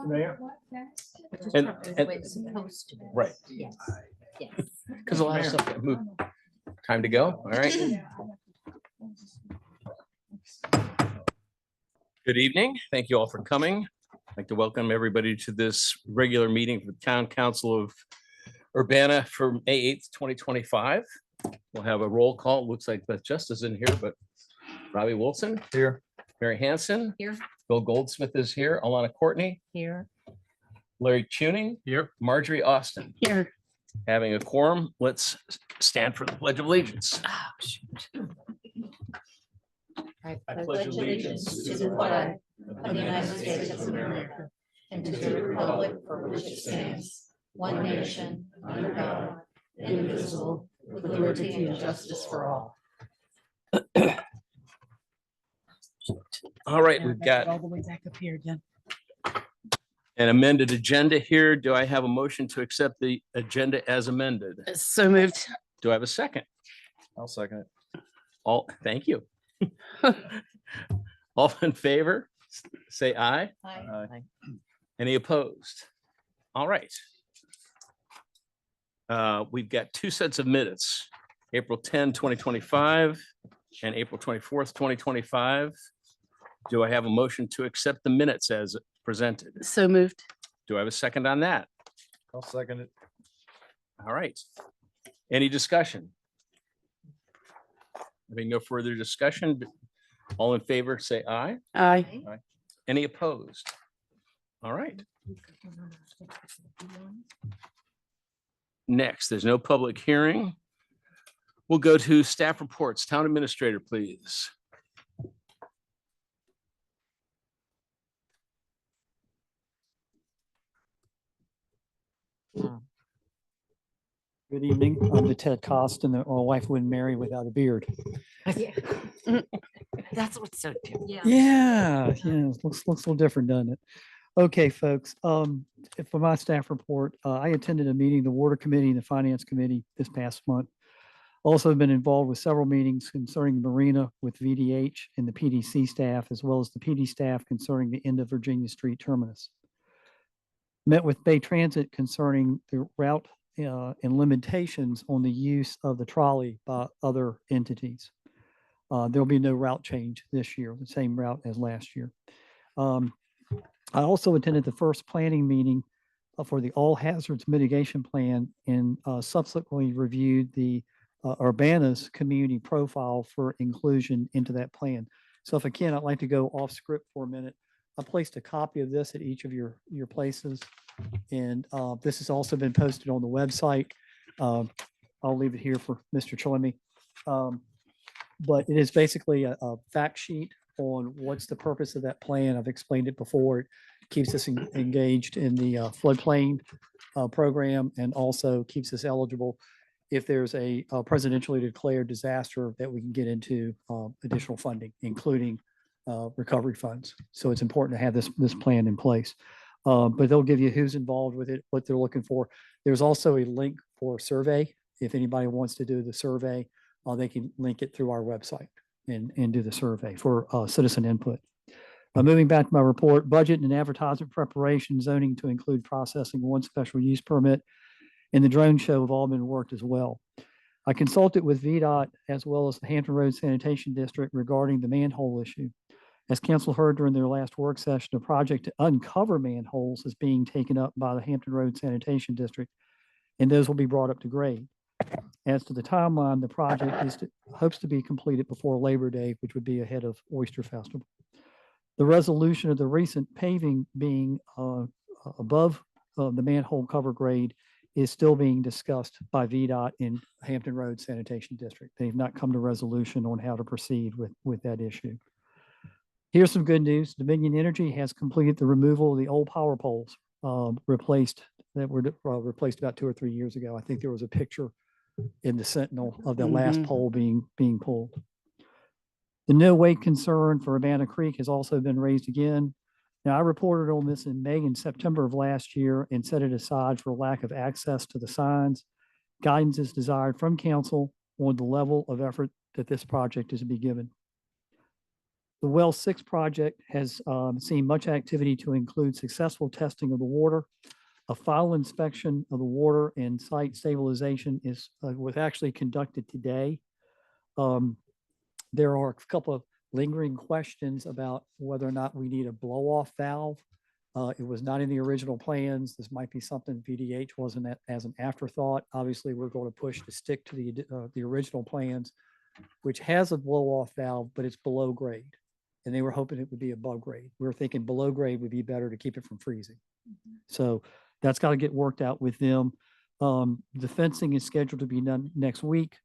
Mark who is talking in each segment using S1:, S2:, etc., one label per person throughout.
S1: Mayor?
S2: Which is
S1: And-
S2: probably
S1: and-
S2: the way it's supposed to be.
S1: Right.
S2: Yes, yes.
S1: Because a lot of stuff got moved. Time to go. All right. Good evening. Thank you all for coming. I'd like to welcome everybody to this regular meeting for the Town Council of Urbana for May 8th, 2025. We'll have a roll call. Looks like Beth Justice in here, but Robbie Wilson here, Mary Hanson
S2: Here.
S1: Bill Goldsmith is here, Alana Courtney,
S2: Here.
S1: Larry Tuning here, Marjorie Austin.
S2: Here.
S1: Having a quorum, let's stand for the Pledge of Allegiance.
S2: Oh, shoot. I
S1: I pledge allegiance to the flag
S2: of the United States of America and to the republic for which it stands, one nation, under God, indivisible, with liberty and justice for all.
S1: All right, we've got
S3: all the way back up here again.
S1: an amended agenda here. Do I have a motion to accept the agenda as amended?
S3: So moved.
S1: Do I have a second?
S4: I'll second it.
S1: All, thank you. All in favor, say aye.
S4: Aye.
S1: Any opposed? All right. We've got two sets of minutes, April 10, 2025 and April 24th, 2025. Do I have a motion to accept the minutes as presented?
S3: So moved.
S1: Do I have a second on that?
S4: I'll second it.
S1: All right. Any discussion? Having no further discussion, all in favor, say aye.
S3: Aye.
S1: Any opposed? All right. Next, there's no public hearing. We'll go to staff reports. Town administrator, please.
S5: Good evening. I'm the Ted Cost, and my wife wouldn't marry without a beard.
S3: That's what's so different.
S5: Yeah, it looks a little different, doesn't it? Okay, folks, for my staff report, I attended a meeting, the Water Committee and the Finance Committee this past month. Also been involved with several meetings concerning the marina with VDH and the PDC staff, as well as the PD staff concerning the end of Virginia Street terminus. Met with Bay Transit concerning the route and limitations on the use of the trolley by other entities. There'll be no route change this year, the same route as last year. I also attended the first planning meeting for the all hazards mitigation plan and subsequently reviewed the Urbanna's community profile for inclusion into that plan. So if I can, I'd like to go off script for a minute. I placed a copy of this at each of your places. And this has also been posted on the website. I'll leave it here for Mr. Chalemi. But it is basically a fact sheet on what's the purpose of that plan. I've explained it before. It keeps us engaged in the floodplain program and also keeps us eligible if there's a presidentially declared disaster that we can get into additional funding, including recovery funds. So it's important to have this plan in place. But they'll give you who's involved with it, what they're looking for. There's also a link for a survey. If anybody wants to do the survey, they can link it through our website and do the survey for citizen input. Moving back to my report, budget and advertisement preparation, zoning to include processing one special use permit, and the drone show have all been worked as well. I consulted with VDOT as well as the Hampton Road Sanitation District regarding the manhole issue. As council heard during their last work session, a project to uncover manholes is being taken up by the Hampton Road Sanitation District, and those will be brought up to grade. As to the timeline, the project hopes to be completed before Labor Day, which would be ahead of Oyster Festival. The resolution of the recent paving being above the manhole cover grade is still being discussed by VDOT in Hampton Road Sanitation District. They've not come to resolution on how to proceed with that issue. Here's some good news. Dominion Energy has completed the removal of the old power poles that were replaced about 2 or 3 years ago. I think there was a picture in the Sentinel of the last pole being pulled. The no wake concern for Urbanna Creek has also been raised again. Now, I reported on this in May and September of last year and set it aside for lack of access to the signs. Guidance is desired from council on the level of effort that this project is to be given. The Well 6 project has seen much activity to include successful testing of the water. A final inspection of the water and site stabilization was actually conducted today. There are a couple of lingering questions about whether or not we need a blow-off valve. It was not in the original plans. This might be something VDH wasn't as an afterthought. Obviously, we're going to push to stick to the original plans, which has a blow-off valve, but it's below grade. And they were hoping it would be above grade. We were thinking below grade would be better to keep it from freezing. So that's got to get worked out with them. The fencing is scheduled to be done next week.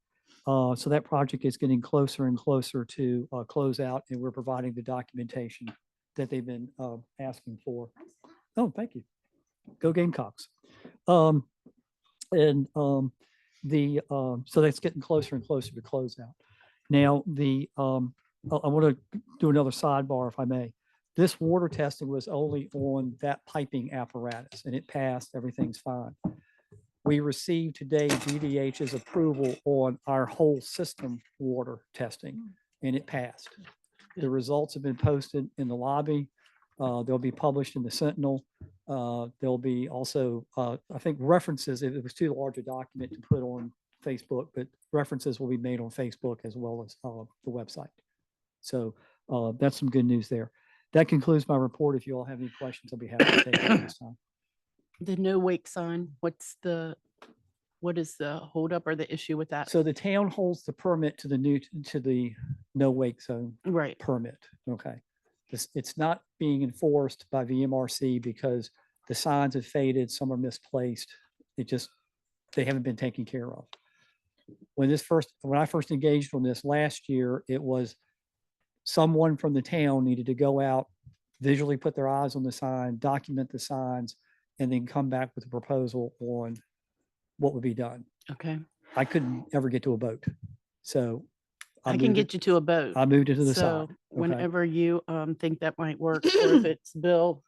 S5: So that project is getting closer and closer to close out, and we're providing the documentation that they've been asking for. Oh, thank you. Go Gamecocks. So that's getting closer and closer to close out. Now, I want to do another sidebar, if I may. This water testing was only on that piping apparatus, and it passed. Everything's fine. We received today VDH's approval on our whole system water testing, and it passed. The results have been posted in the lobby. They'll be published in the Sentinel. There'll be also, I think, references. It was too large a document to put on Facebook, but references will be made on Facebook as well as the website. So that's some good news there. That concludes my report. If you all have any questions, I'll be happy to take them this time.
S3: The no wake sign, what is the holdup or the issue with that?
S5: So the town holds the permit to the no wake zone
S3: Right,
S5: permit. Okay. It's not being enforced by VMRC because the signs have faded, some are misplaced. They haven't been taken care of. When I first engaged on this last year, it was someone from the town needed to go out, visually put their eyes on the sign, document the signs, and then come back with a proposal on what would be done.
S3: okay.
S5: I couldn't ever get to a boat. So
S3: I can get you to a boat.
S5: I moved it to the
S3: So
S5: side. Okay.
S3: whenever you think that might work, or if it's Bill,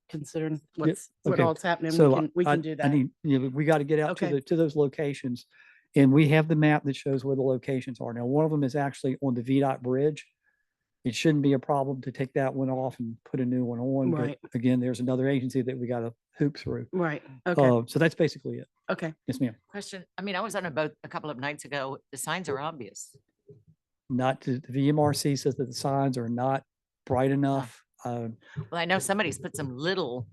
S3: considering what
S5: okay.
S3: all's happening,
S5: So
S3: we can do
S5: I
S3: that.
S5: need, we got to get out
S3: Okay.
S5: to those locations. And we have the map that shows where the locations are. Now, one of them is actually on the VDOT bridge. It shouldn't be a problem to take that one off and put a new one on.
S3: Right.
S5: But again, there's another agency that we got to hoop through.
S3: Right, okay,
S5: So that's basically it.
S3: okay.
S5: Yes, ma'am.
S6: Question, I mean, I was on a boat a couple of nights ago. The signs are obvious.
S5: The VMRC says that the signs are not bright enough.
S6: Well, I know somebody's put some little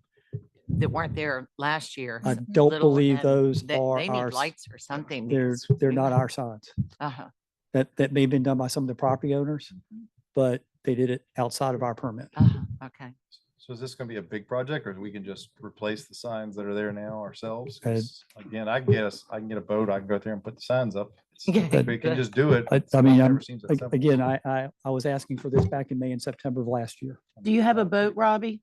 S6: that weren't there last year.
S5: I don't
S6: little,
S5: believe
S6: and
S5: those
S6: They
S5: are
S6: need
S5: our,
S6: lights or something.
S5: they're
S6: because
S5: not
S6: we-
S5: our signs.
S6: Uh-huh.
S5: That may have been done by some of the property owners, but they did it outside of our permit.
S6: Okay.
S4: So is this gonna be a big project, or we can just replace the signs that are there now ourselves?
S5: Uh,
S4: 'Cause again, I guess I can get a boat, I can go out there and put the signs up.
S6: Okay,
S4: We can
S6: good.
S4: just do it.
S5: I mean,
S4: Never
S5: I'm,
S4: seems that simple.
S5: again, I was asking for this back in May and September of last year.
S3: Do you have a boat, Robbie?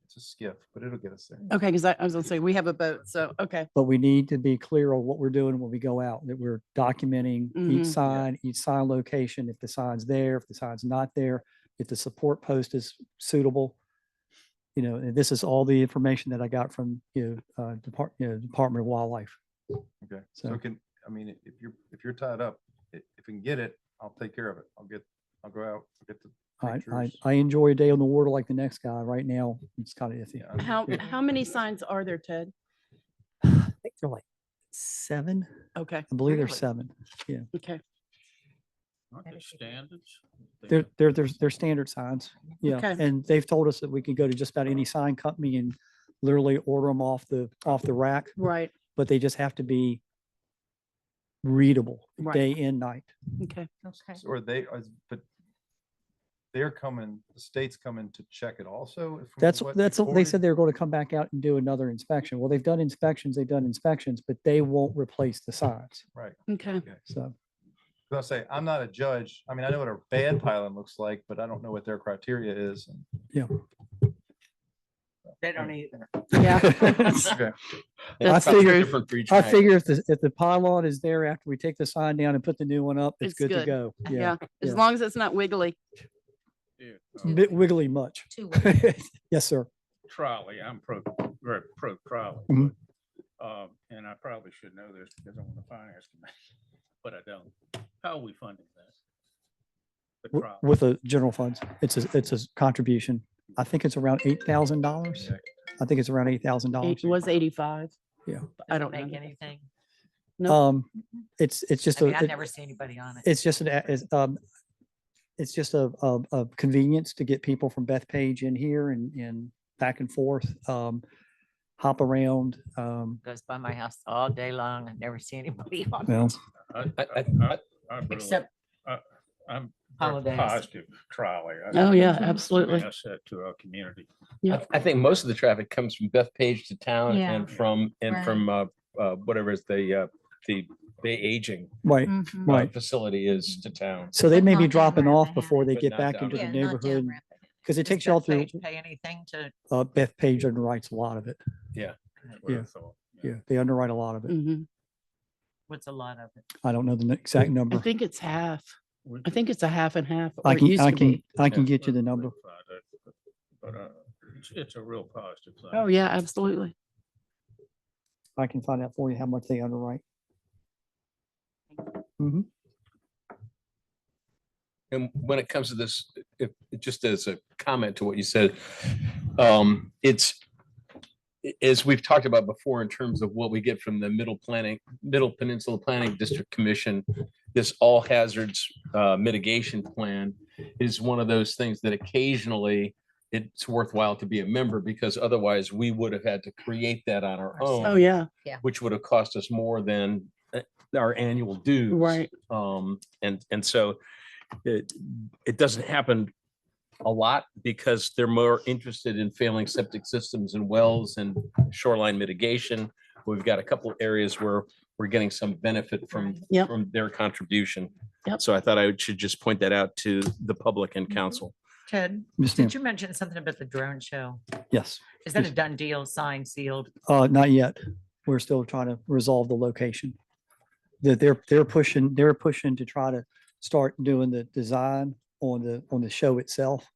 S4: It's a skiff, but it'll get us there.
S3: Okay, because I was gonna say, we have a boat, so, okay,
S5: But we need to be clear on what we're doing when we go out, that we're documenting
S3: Mhm.
S5: each sign location, if the sign's there, if the sign's not there, if the support post is suitable. And this is all the information that I got from, Department of Wildlife.
S4: Okay,
S5: So-
S4: so if you're tied up, if we can get it, I'll take care of it. I'll go out, get the pictures.
S5: I enjoy a day on the water like the next guy. Right now, it's kind of iffy.
S4: Yeah,
S3: how many signs are there, Ted?
S5: I think they're like 7.
S3: Okay,
S5: I believe
S6: Really?
S5: there's 7.
S3: okay,
S7: Aren't they standards?
S5: They're standard signs. Yeah.
S3: Okay.
S5: And they've told us that we can go to just about any sign company and literally order them off the rack,
S3: right,
S5: but they just have to be readable
S3: Right.
S5: day and night.
S3: okay.
S6: Okay.
S4: So but they're coming, the state's coming to check it also? from
S5: That's
S4: what
S5: what they
S4: reported?
S5: said they were going to come back out and do another inspection. Well, they've done inspections, but they won't replace the signs.
S4: Right.
S3: Okay,
S5: So
S4: I'll say, I'm not a judge. I mean, I know what a bad pylon looks like, but I don't know what their criteria is.
S6: They don't either.
S3: yeah,
S4: Okay.
S3: That's
S5: I
S3: true.
S5: figure,
S1: Different for each
S5: I
S1: night.
S5: figure if the pylon is there after we take the sign down and put the new one up, it's
S3: It's
S5: good to
S3: good.
S5: go.
S3: yeah, as
S5: yeah.
S3: long as it's not wiggly.
S5: A bit wiggly much.
S2: Too
S5: Yes, sir.
S7: Trolley, I'm very pro trolley.
S5: Mhm.
S7: And I probably should know this because I'm on the finance committee, but I don't. How are we funding that? trolley.
S5: with the general funds. It's a contribution. I think it's around $8,000. I think it's around $8,000.
S3: It was 85.
S5: Yeah.
S3: I
S6: Does it
S3: don't
S6: make
S3: know.
S6: anything.
S3: Nope.
S5: It's just
S6: I mean, I
S5: a,
S6: never see anybody on it.
S5: it's just it's just a convenience to get people from Bethpage in here and back and forth, hop around.
S6: Goes by my house all day long. I never see anybody on
S5: Well,
S6: it.
S7: I really-
S6: Except
S7: I'm very
S6: holidays.
S7: positive trolley.
S3: Oh, yeah,
S7: It's an
S3: absolutely.
S7: Asset to our community.
S3: Yeah.
S1: I think most of the traffic comes from Bethpage to town
S2: Yeah.
S1: and from,
S2: Right.
S1: whatever is the aging
S5: right,
S2: Mhm.
S5: right.
S1: facility is to town.
S5: So they
S2: But
S5: may
S2: not
S5: be
S2: down
S5: dropping off
S2: Rappahannock.
S5: before they
S1: But
S5: get
S1: not
S5: back
S1: down
S5: into the
S2: Yeah, not down
S5: neighborhood.
S2: Rappahannock.
S5: Because it
S6: Does
S5: takes you all through,
S6: Bethpage Pay anything to?
S5: Bethpage underwrites a lot of it.
S7: That's what I
S5: Yeah.
S7: thought.
S5: Yeah, they underwrite a lot of it.
S3: Mhm.
S6: What's a lot of it?
S5: I don't know the exact
S3: I
S5: number.
S3: think it's half.
S7: We
S3: I think it's a half and half.
S5: I
S3: or it
S5: can,
S3: used
S5: I
S3: to
S5: can,
S3: be.
S5: I can
S7: Yeah,
S5: get you the
S7: we'll
S5: number.
S7: find out, But it's a real positive thing.
S3: Oh, yeah, absolutely.
S5: I can find out for you how much they underwrite. Mhm.
S1: And when it comes to this, just as a comment to what you said, it's, as we've talked about before, in terms of what we get from the Middle Peninsula Planning District Commission, this all hazards mitigation plan is one of those things that occasionally it's worthwhile to be a member, because otherwise we would have had to create that on our
S3: Oh,
S1: own,
S3: yeah,
S1: which would have cost us more than our annual dues.
S3: right.
S1: And so it doesn't happen a lot because they're more interested in failing septic systems and wells and shoreline mitigation. We've got a couple of areas where we're getting some benefit from,
S3: Yep.
S1: from their contribution.
S3: Yep.
S1: So I thought I should just point that out to the public and council.
S6: Ted,
S5: Yes, ma'am.
S6: did you mention something about the drone show?
S5: Yes.
S6: Is that a done deal, signed, sealed?
S5: Not yet. We're still trying to resolve the location. That they're pushing to try to start doing the design on the show itself.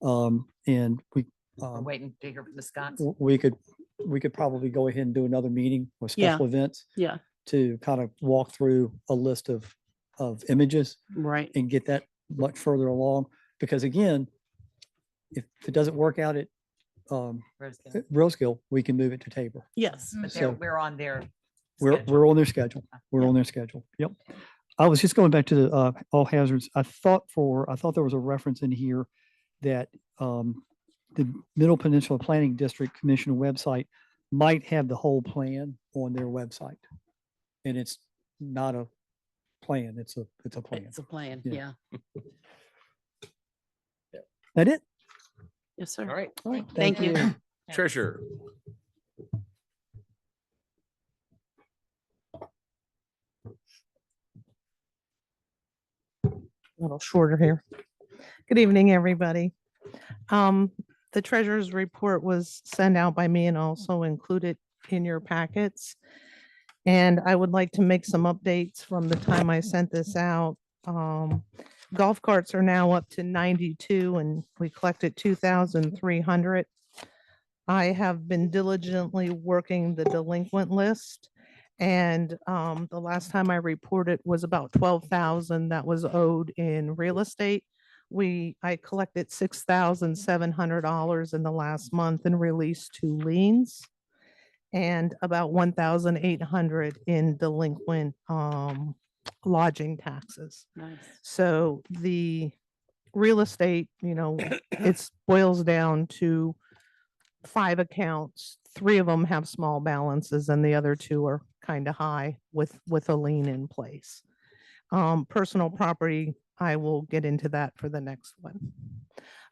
S5: And
S6: We're waiting to hear from the Scots.
S5: we could probably go ahead and do another meeting with
S3: Yeah.
S5: special events
S3: Yeah,
S5: to kind of walk through a list of images
S3: right.
S5: and get that much further along. Because again, if it doesn't work out at
S6: Rosedale.
S5: Rosekill, we can move it to Tabor.
S3: Yes.
S6: But
S5: So-
S6: we're on their.
S5: We're
S6: schedule.
S5: on their schedule. We're
S3: Yeah.
S5: on their schedule. Yep. I was just going back to the all hazards. I thought there was a reference in here that the Middle Peninsula Planning District Commission website might have the whole plan on their website. And it's not a plan. It's a plan.
S3: It's a plan.
S5: Yeah.
S3: Yeah.
S5: That it?
S3: Yes, sir.
S1: All right,
S5: All right.
S3: Thank you.
S1: treasurer.
S8: A little shorter here. Good evening, everybody. The treasurer's report was sent out by me and also included in your packets. And I would like to make some updates from the time I sent this out. Golf carts are now up to 92 and we collected 2,300. I have been diligently working the delinquent list. And the last time I reported was about 12,000 that was owed in real estate. I collected $6,700 in the last month and released 2 liens and about 1,800 in delinquent lodging taxes.
S3: Nice.
S8: So the real estate, it boils down to 5 accounts. 3 of them have small balances and the other 2 are kind of high with a lien in place. Personal property, I will get into that for the next one.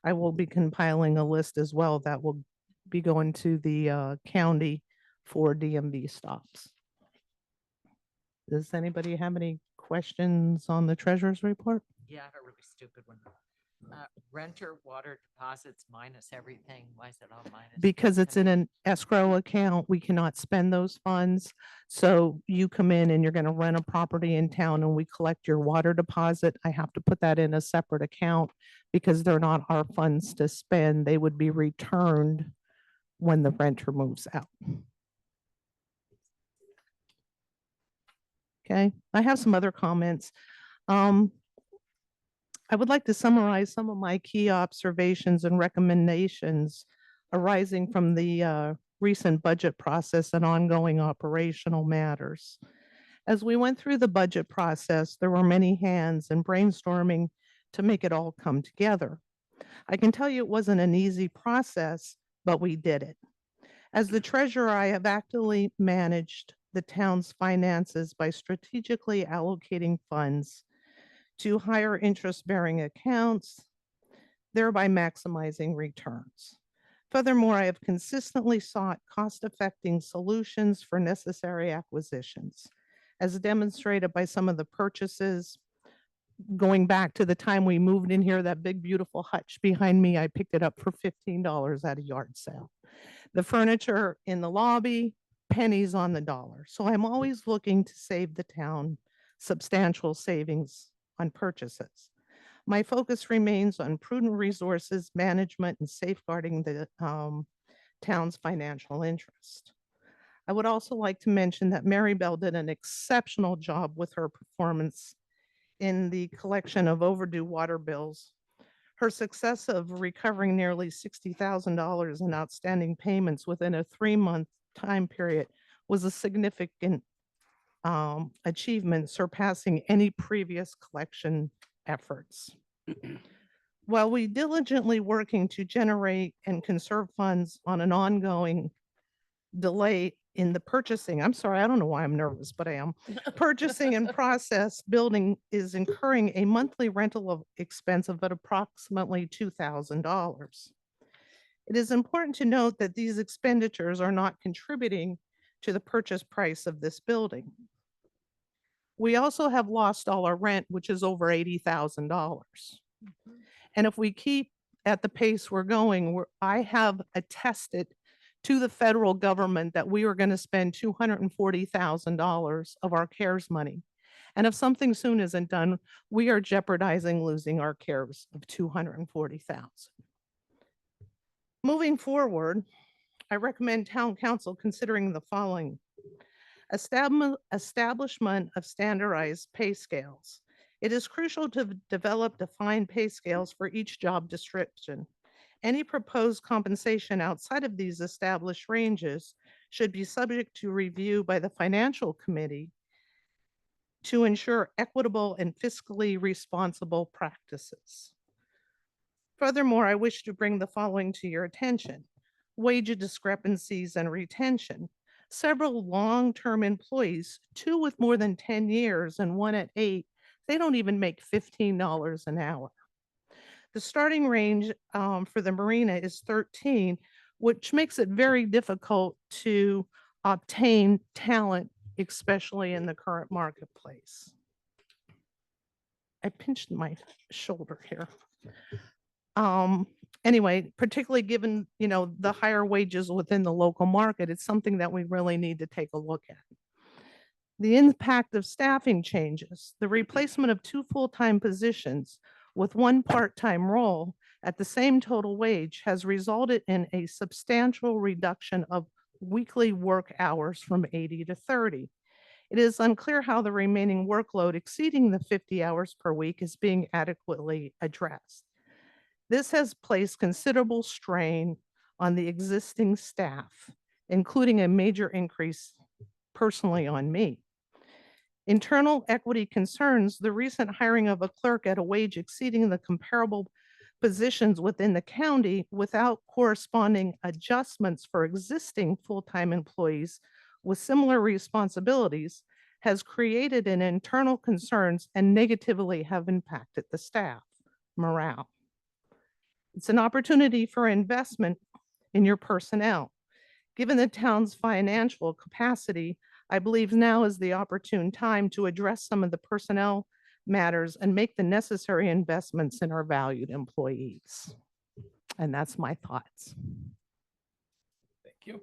S8: I will be compiling a list as well that will be going to the county for DMV stops. Does anybody have any questions on the treasurer's report?
S6: Yeah, I have a really stupid one. Renter water deposits minus everything. Why is it all minus?
S8: Because it's in an escrow account, we cannot spend those funds. So you come in and you're going to rent a property in town and we collect your water deposit. I have to put that in a separate account because they're not our funds to spend. They would be returned when the renter moves out. Okay, I have some other comments. I would like to summarize some of my key observations and recommendations arising from the recent budget process and ongoing operational matters. As we went through the budget process, there were many hands and brainstorming to make it all come together. I can tell you it wasn't an easy process, but we did it. As the treasurer, I have actively managed the town's finances by strategically allocating funds to higher interest-bearing accounts, thereby maximizing returns. Furthermore, I have consistently sought cost-effective solutions for necessary acquisitions, as demonstrated by some of the purchases. Going back to the time we moved in here, that big beautiful hutch behind me, I picked it up for $15 at a yard sale. The furniture in the lobby, pennies on the dollar. So I'm always looking to save the town substantial savings on purchases. My focus remains on prudent resources management and safeguarding the town's financial interest. I would also like to mention that Mary Bell did an exceptional job with her performance in the collection of overdue water bills. Her success of recovering nearly $60,000 in outstanding payments within a 3-month time period was a significant achievement, surpassing any previous collection efforts. While we diligently working to generate and conserve funds on an ongoing delay in the purchasing, I'm sorry, I don't know why I'm nervous, but I am. Purchasing and process building is incurring a monthly rental of expense of approximately $2,000. It is important to note that these expenditures are not contributing to the purchase price of this building. We also have lost all our rent, which is over $80,000. And if we keep at the pace we're going, I have attested to the federal government that we are going to spend $240,000 of our CARES money. And if something soon isn't done, we are jeopardizing losing our CARES of $240,000. Moving forward, I recommend town council considering the following. Establishment of standardized pay scales. It is crucial to develop defined pay scales for each job description. Any proposed compensation outside of these established ranges should be subject to review by the Financial Committee to ensure equitable and fiscally responsible practices. Furthermore, I wish to bring the following to your attention: wage discrepancies and retention. Several long-term employees, 2 with more than 10 years and 1 at 8, they don't even make $15 an hour. The starting range for the marina is 13, which makes it very difficult to obtain talent, especially in the current marketplace. I pinched my shoulder here. Anyway, particularly given, the higher wages within the local market, it's something that we really need to take a look at. The impact of staffing changes, the replacement of 2 full-time positions with 1 part-time role at the same total wage has resulted in a substantial reduction of weekly work hours from 80 to 30. It is unclear how the remaining workload exceeding the 50 hours per week is being adequately addressed. This has placed considerable strain on the existing staff, including a major increase personally on me. Internal equity concerns, the recent hiring of a clerk at a wage exceeding the comparable positions within the county without corresponding adjustments for existing full-time employees with similar responsibilities has created an internal concerns and negatively have impacted the staff morale. It's an opportunity for investment in your personnel. Given the town's financial capacity, I believe now is the opportune time to address some of the personnel matters and make the necessary investments in our valued employees. And that's my thoughts.
S1: Thank you.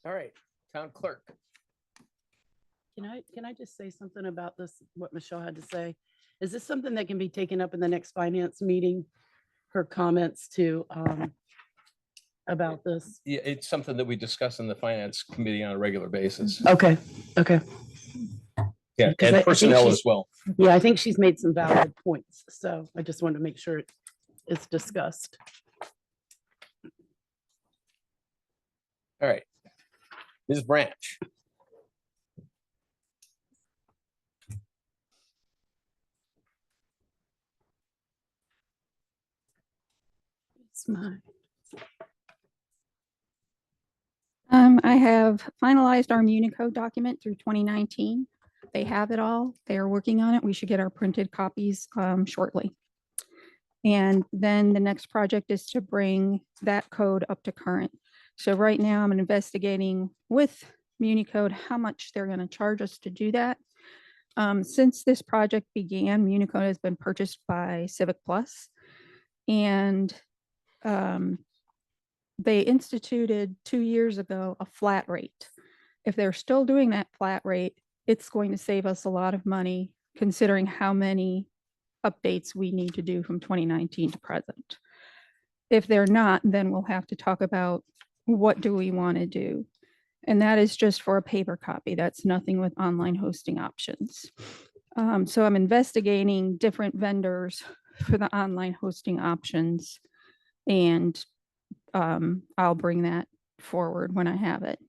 S1: All right, town clerk.
S3: Can I just say something about this, what Michelle had to say? Is this something that can be taken up in the next finance meeting? Her comments to about this?
S1: Yeah, it's something that we discuss in the finance committee on a regular basis.
S3: Okay, okay.
S1: Yeah,
S3: Because I
S1: and
S3: think
S1: personnel
S3: she's-
S1: as well.
S3: Yeah, I think she's made some valid points, so I just wanted to make sure it's discussed.
S1: All right. Ms. Branch.
S3: It's mine.
S9: I have finalized our Municode document through 2019. They have it all. They are working on it. We should get our printed copies shortly. And then the next project is to bring that code up to current. So right now I'm investigating with Municode how much they're going to charge us to do that. Since this project began, Municode has been purchased by Civic Plus, and they instituted 2 years ago a flat rate. If they're still doing that flat rate, it's going to save us a lot of money considering how many updates we need to do from 2019 to present. If they're not, then we'll have to talk about what do we want to do. And that is just for a paper copy. That's nothing with online hosting options. So I'm investigating different vendors for the online hosting options, and I'll bring that forward when I have it.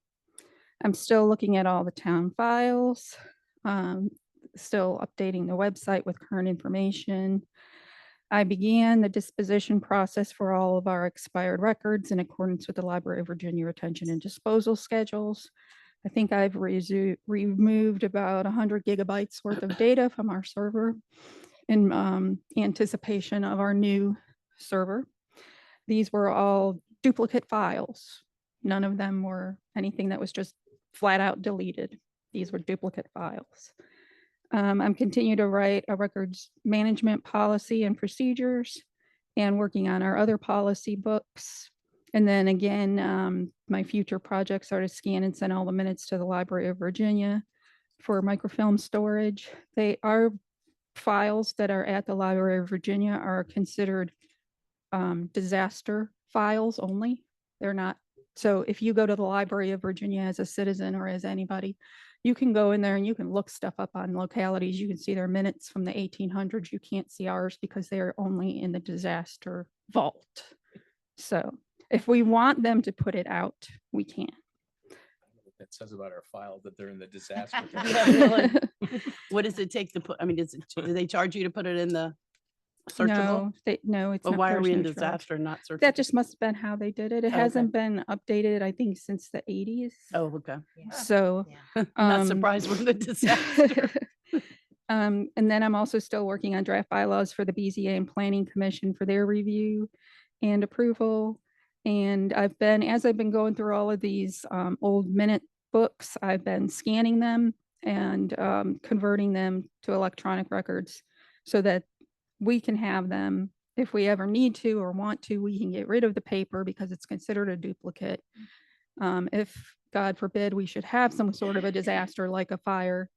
S9: I'm still looking at all the town files, still updating the website with current information. I began the disposition process for all of our expired records in accordance with the Library of Virginia retention and disposal schedules. I think I've removed about 100 gigabytes worth of data from our server in anticipation of our new server. These were all duplicate files. None of them were anything that was just flat out deleted. These were duplicate files. I'm continuing to write a records management policy and procedures and working on our other policy books. And then again, my future projects are to scan and send all the minutes to the Library of Virginia for microfilm storage. They are files that are at the Library of Virginia are considered disaster files only. They're not. So if you go to the Library of Virginia as a citizen or as anybody, you can go in there and you can look stuff up on localities. You can see their minutes from the 1800s. You can't see ours because they are only in the disaster vault. So if we want them to put it out, we can.
S1: That says about our file that they're in the disaster.
S3: Yeah, really. What does it take to put, I mean, do they charge you to put it in the searchable?
S9: No, it's
S3: But
S9: not.
S3: why are
S9: there's
S3: we in
S9: no charge.
S3: disaster, not searchable?
S9: That just must have been how they did it. It
S3: Okay.
S9: hasn't been updated, I think, since the 80s.
S3: Oh, okay.
S9: So
S3: I'm not
S9: um,
S3: surprised we're in the disaster.
S9: and then I'm also still working on draft bylaws for the BZA and Planning Commission for their review and approval. And as I've been going through all of these old minute books, I've been scanning them and converting them to electronic records so that we can have them if we ever need to or want to. We can get rid of the paper because it's considered a duplicate. If, God forbid, we should have some sort of a disaster like a fire,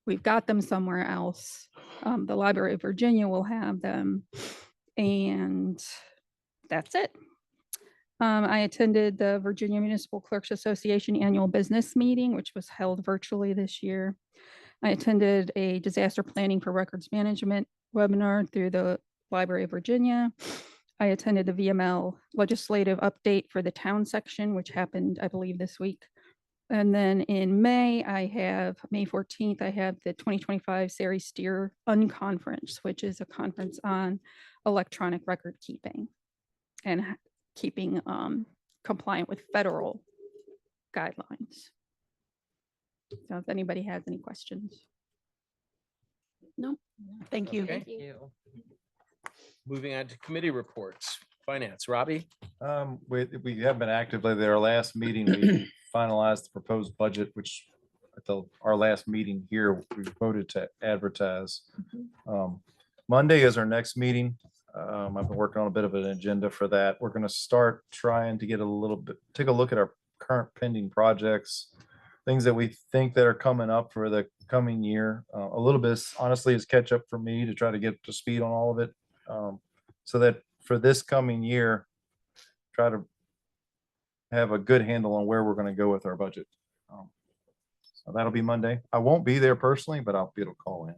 S9: we've got them somewhere else. The Library of Virginia will have them, and that's it. I attended the Virginia Municipal Clerks Association annual business meeting, which was held virtually this year. I attended a disaster planning for records management webinar through the Library of Virginia. I attended the VML legislative update for the town section, which happened, I believe, this week. And then in May 14th, I have the 2025 Sari Steer Unconference, which is a conference on electronic record keeping and keeping compliant with federal guidelines. So if anybody has any questions.
S3: No, thank you.
S1: Okay.
S6: Thank you.
S1: Moving on to committee reports. Finance, Robbie?
S4: We have been active lately. Our last meeting, we finalized the proposed budget, which at our last meeting here, we voted to advertise. Monday is our next meeting. I've been working on a bit of an agenda for that. We're going to start trying to get take a look at our current pending projects, things that we think that are coming up for the coming year. A little bit, honestly, is catch up for me to try to get up to speed on all of it. So that for this coming year, try to have a good handle on where we're going to go with our budget. That'll be Monday. I won't be there personally, but I'll be able to call in.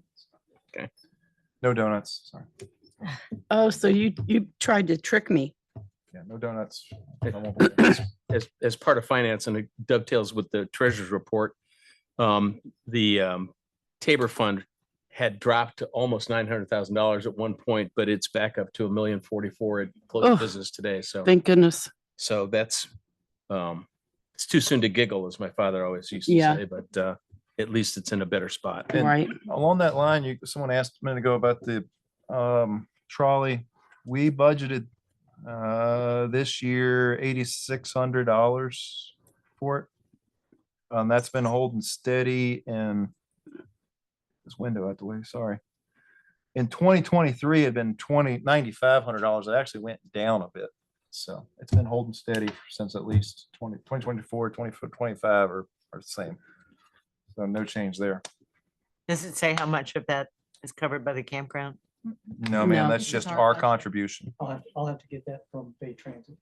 S1: Okay.
S4: No donuts, sorry.
S3: Oh, so you tried to trick me.
S4: Yeah, no donuts. I won't be there.
S1: As part of finance, and it dovetails with the treasurer's report, the Tabor Fund had dropped to almost $900,000 at one point, but it's back up to $1,044,000 at close
S3: Oh,
S1: of business today. So,
S3: Thank goodness.
S1: so that's it's too soon to giggle, as my father always used to
S3: Yeah.
S1: say, but at least it's in a better spot.
S4: And
S3: Right.
S4: along that line, someone asked a minute ago about the trolley. We budgeted this year $8,600 for it. That's been holding steady in this window out the way, sorry. In 2023, it had been $9,500. It actually went down a bit. So it's been holding steady since at least 2024, 2025 are the same. So no change there.
S6: Does it say how much of that is covered by the campground?
S4: No, ma'am,
S3: No.
S4: that's
S2: It's
S4: just
S2: our
S4: our
S2: budget.
S4: contribution.
S5: I'll have to get that from Bay Transit.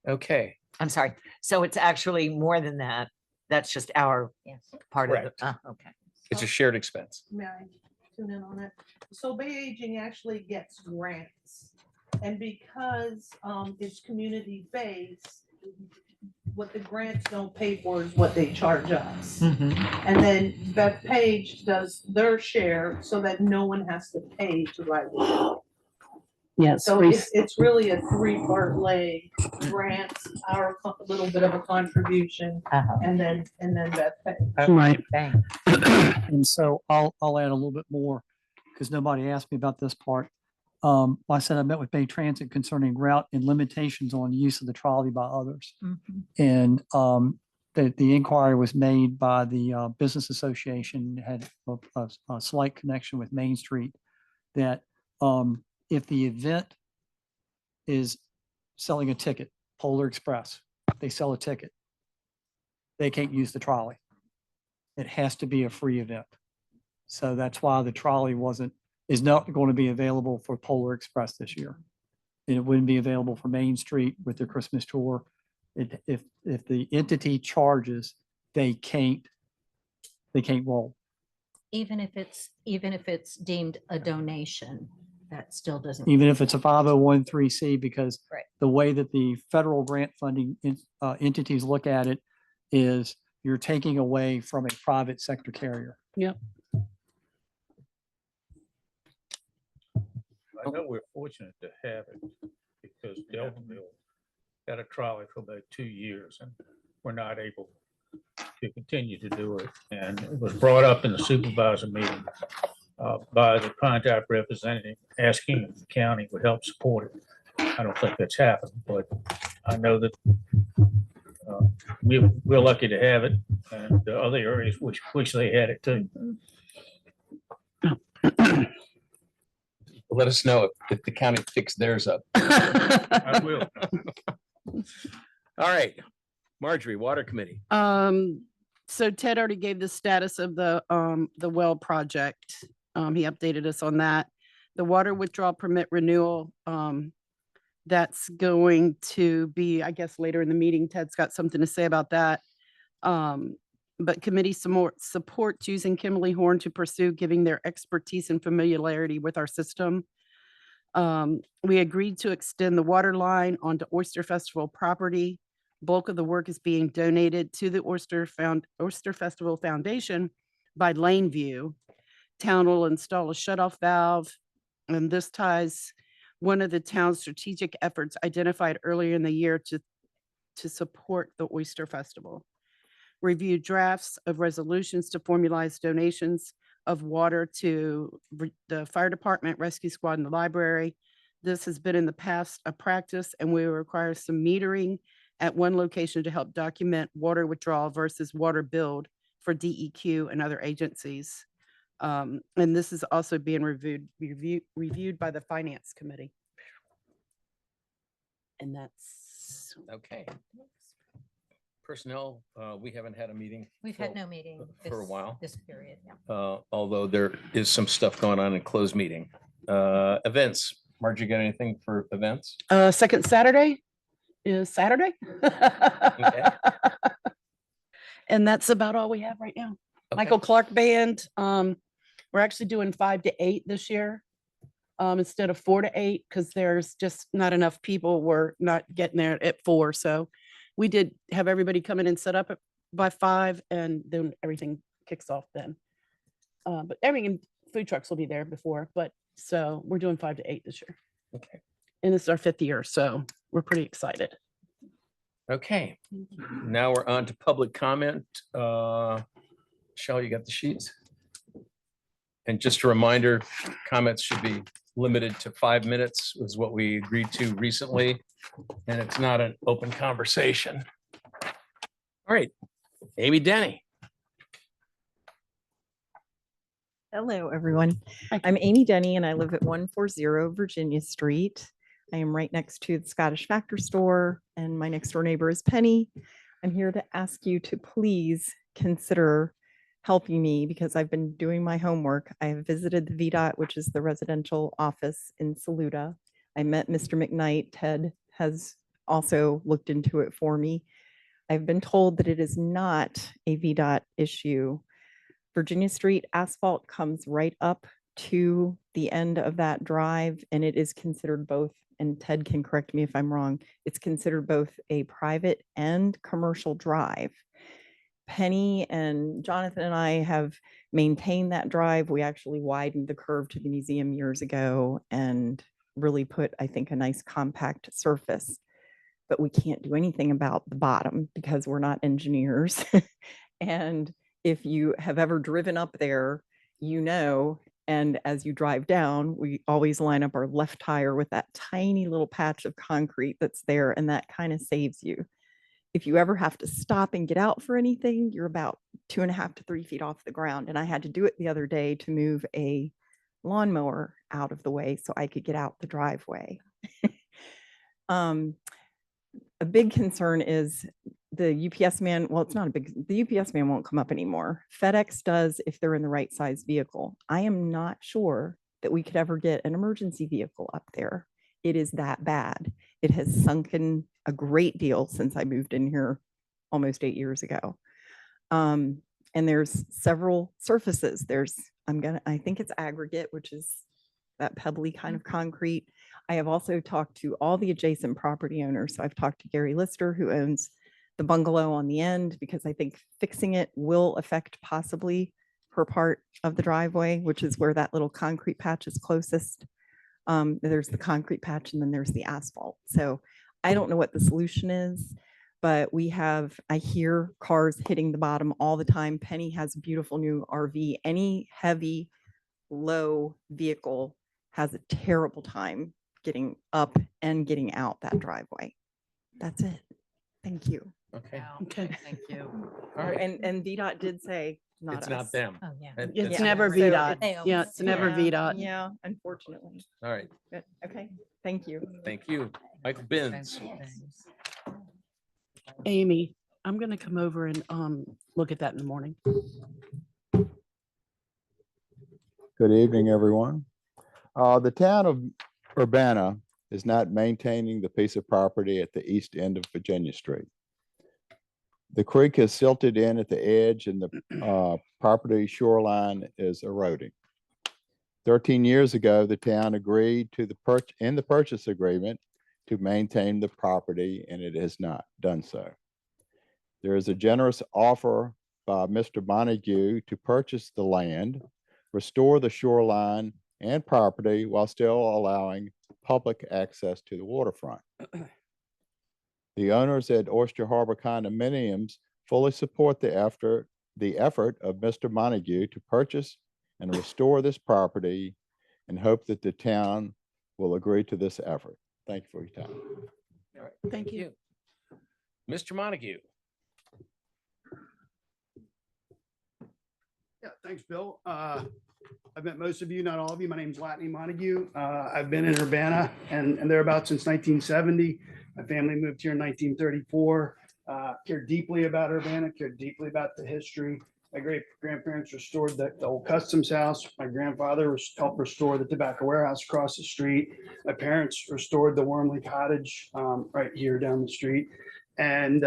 S1: Okay.
S6: I'm sorry. So it's actually more than that. That's just our
S2: Yes.
S6: part of it.
S1: Correct.
S6: Okay.
S1: It's a shared expense.
S8: May I tune in on it? So Bay Aging actually gets grants. And because it's community based, what the grants don't pay for is what they charge us. And then Beth Page does their share so that no one has to pay to ride the show.
S3: Yes.
S8: So it's really a three-part leg, grants, our little bit of a contribution, and then Beth Page.
S3: Right.
S6: Thanks.
S5: And so I'll add a little bit more because nobody asked me about this part. I said I met with Bay Transit concerning route and limitations on use of the trolley by others. And the inquiry was made by the Business Association, had a slight connection with Main Street, that if the event is selling a ticket, Polar Express, they sell a ticket, they can't use the trolley. It has to be a free event. So that's why the trolley is not going to be available for Polar Express this year. And it wouldn't be available for Main Street with their Christmas tour. If the entity charges, they can't roll.
S2: Even if it's deemed a donation, that still doesn't.
S5: Even if it's a 501(c)(3), because
S2: Right.
S5: the way that the federal grant funding entities look at it is you're taking away from a private sector carrier.
S3: Yep.
S7: I know we're fortunate to have it because Delvinville got a trolley for about 2 years and we're not able to continue to do it. And it was brought up in the supervisor meeting by the contact representative asking if the county would help support it. I don't think that's happened, but I know that we're lucky to have it, and the other areas wish they had it too.
S1: Let us know if the county picks theirs up.
S7: I will.
S1: All right. Marjorie, Water Committee.
S3: So Ted already gave the status of the well project. He updated us on that. The water withdrawal permit renewal, that's going to be, I guess, later in the meeting. Ted's got something to say about that. But committee supports using Kimberly Horn to pursue giving their expertise and familiarity with our system. We agreed to extend the water line onto Oyster Festival property. Bulk of the work is being donated to the Oyster Festival Foundation by Laneview. Town will install a shutoff valve, and this ties one of the town's strategic efforts identified earlier in the year to support the Oyster Festival. Review drafts of resolutions to formalize donations of water to the fire department, rescue squad, and the library. This has been in the past a practice, and we require some metering at one location to help document water withdrawal versus water billed for DEQ and other agencies. And this is also being reviewed by the Finance Committee. And that's
S1: Okay. Personnel, we haven't had a meeting.
S2: We've had no meeting.
S1: For a while.
S2: This period, yeah.
S1: Although there is some stuff going on in closed meeting. Events. Margie, got anything for events?
S3: second Saturday is Saturday. And that's about all we have right now.
S1: Okay.
S3: Michael Clark Band, we're actually doing 5 to 8 this year. Instead of 4 to 8, because there's just not enough people. We're not getting there at 4. So we did have everybody come in and set up by 5, and then everything kicks off then. But everything, food trucks will be there before, but so we're doing 5 to 8 this year.
S1: Okay.
S3: And it's our 5th year, so we're pretty excited.
S1: Okay, now we're on to public comment. Shelley, you got the sheets? And just a reminder, comments should be limited to 5 minutes was what we agreed to recently. And it's not an open conversation. All right, Amy Denny.
S10: Hello, everyone.
S3: Hi.
S10: I'm Amy Denny and I live at 140 Virginia Street. I am right next to the Scottish Factor store and my next door neighbor is Penny. I'm here to ask you to please consider helping me because I've been doing my homework. I have visited the VDOT, which is the residential office in Saluda. I met Mr. McKnight. Ted has also looked into it for me. I've been told that it is not a VDOT issue. Virginia Street asphalt comes right up to the end of that drive, and it is considered both, and Ted can correct me if I'm wrong, it's considered both a private and commercial drive. Penny and Jonathan and I have maintained that drive. We actually widened the curve to the museum years ago and really put, I think, a nice compact surface. But we can't do anything about the bottom because we're not engineers. And if you have ever driven up there, you know, and as you drive down, we always line up our left tire with that tiny little patch of concrete that's there, and that kind of saves you. If you ever have to stop and get out for anything, you're about 2.5 to 3 feet off the ground. And I had to do it the other day to move a lawnmower out of the way so I could get out the driveway. A big concern is the UPS man. Well, it's not a big, the UPS man won't come up anymore. FedEx does if they're in the right size vehicle. I am not sure that we could ever get an emergency vehicle up there. It is that bad. It has sunken a great deal since I moved in here almost 8 years ago. And there's several surfaces. I think it's aggregate, which is that pebbly kind of concrete. I have also talked to all the adjacent property owners. So I've talked to Gary Lister, who owns the bungalow on the end, because I think fixing it will affect possibly her part of the driveway, which is where that little concrete patch is closest. There's the concrete patch and then there's the asphalt. So I don't know what the solution is, but I hear cars hitting the bottom all the time. Penny has a beautiful new RV. Any heavy, low vehicle has a terrible time getting up and getting out that driveway. That's it. Thank you.
S1: Okay,
S6: Wow,
S3: Okay.
S6: Thank you.
S1: all right.
S10: And VDOT did say not
S1: It's not
S10: us.
S1: them.
S6: Oh, yeah.
S1: It-
S3: It's
S1: it's-
S3: never
S10: So
S3: VDOT.
S10: it's-
S3: Yeah, it's never
S10: Yeah,
S3: VDOT.
S10: Yeah, unfortunately.
S1: All right,
S10: But, okay, thank you.
S1: thank you. Michael Binns.
S6: Thanks.
S3: Amy, I'm gonna come over and look at that in the morning.
S11: Good evening, everyone. The town of Urbanna is not maintaining the piece of property at the east end of Virginia Street. The creek has silted in at the edge and the property shoreline is eroding. 13 years ago, the town agreed to in the purchase agreement to maintain the property, and it has not done so. There is a generous offer by Mr. Montague to purchase the land, restore the shoreline and property while still allowing public access to the waterfront. The owners at Oyster Harbor Condominiums fully support the effort of Mr. Montague to purchase and restore this property and hope that the town will agree to this effort. Thank you for your time.
S1: All right,
S3: Thank you.
S1: Mr. Montague.
S12: Yeah, thanks, Bill. I've met most of you, not all of you. My name's Latney Montague. I've been in Urbanna and thereabouts since 1970. My family moved here in 1934. Cared deeply about Urbanna, cared deeply about the history. My great-grandparents restored the old customs house. My grandfather helped restore the tobacco warehouse across the street. My parents restored the Wormley Cottage right here down the street. And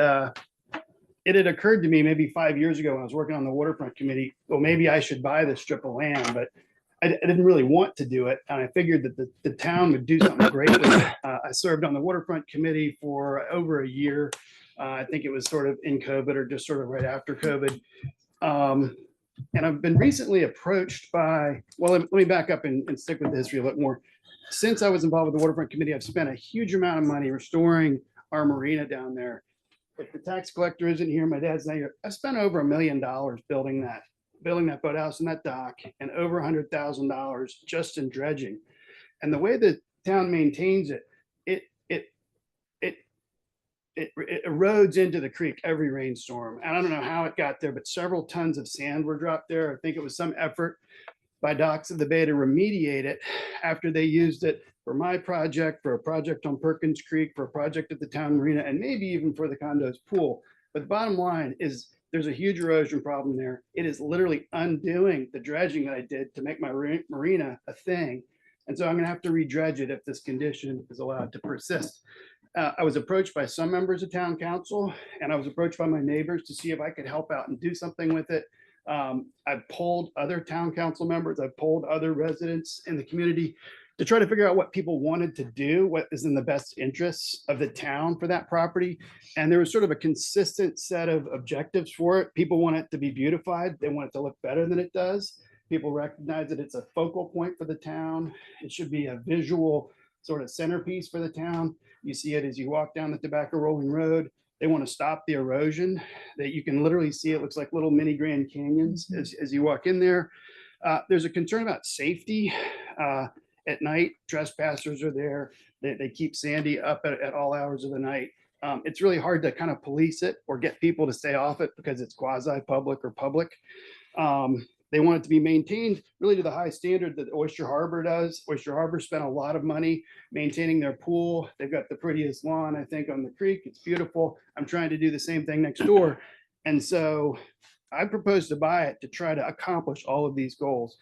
S12: it had occurred to me maybe 5 years ago when I was working on the waterfront committee, well, maybe I should buy this strip of land, but I didn't really want to do it. And I figured that the town would do something great with it. I served on the waterfront committee for over a year. I think it was sort of in COVID or just sort of right after COVID. And I've been recently approached by, well, let me back up and stick with the history a bit more. Since I was involved with the waterfront committee, I've spent a huge amount of money restoring our marina down there. If the tax collector isn't here, my dad's not here. I spent over $1 million building that boathouse and that dock, and over $100,000 just in dredging. And the way the town maintains it, it erodes into the creek every rainstorm. And I don't know how it got there, but several tons of sand were dropped there. I think it was some effort by Docks of the Bay to remediate it after they used it for my project, for a project on Perkins Creek, for a project at the town marina, and maybe even for the condos pool. But the bottom line is there's a huge erosion problem there. It is literally undoing the dredging that I did to make my marina a thing. And so I'm gonna have to redredge it if this condition is allowed to persist. I was approached by some members of town council, and I was approached by my neighbors to see if I could help out and do something with it. I've polled other town council members, I've polled other residents in the community to try to figure out what people wanted to do, what is in the best interests of the town for that property. And there was sort of a consistent set of objectives for it. People want it to be beautified. They want it to look better than it does. People recognize that it's a focal point for the town. It should be a visual sort of centerpiece for the town. You see it as you walk down the Tobacco Rolling Road. They want to stop the erosion that you can literally see. It looks like little mini Grand Canyons as you walk in there. There's a concern about safety. At night, trespassers are there. They keep Sandy up at all hours of the night. It's really hard to kind of police it or get people to stay off it because it's quasi-public or public. They want it to be maintained really to the high standard that Oyster Harbor does. Oyster Harbor spent a lot of money maintaining their pool. They've got the prettiest lawn, I think, on the creek. It's beautiful. I'm trying to do the same thing next door. And so I propose to buy it to try to accomplish all of these goals.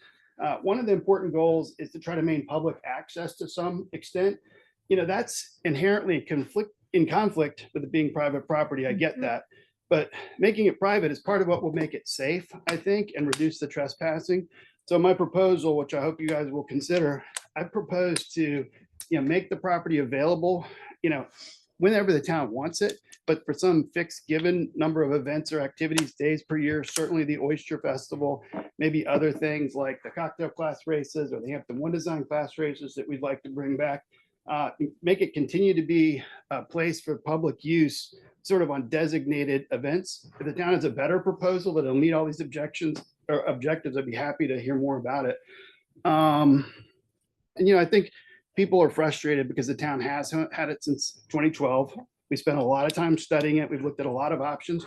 S12: One of the important goals is to try to maintain public access to some extent. You know, that's inherently in conflict with it being private property. I get that. But making it private is part of what will make it safe, I think, and reduce the trespassing. So my proposal, which I hope you guys will consider, I propose to, make the property available, whenever the town wants it, but for some fixed given number of events or activities, days per year, certainly the Oyster Festival, maybe other things like the cocktail class races or the Hampton One Design class races that we'd like to bring back. Make it continue to be a place for public use, sort of on designated events. If the town has a better proposal that'll meet all these objectives, I'd be happy to hear more about it. And I think people are frustrated because the town has had it since 2012. We spent a lot of time studying it. We've looked at a lot of options.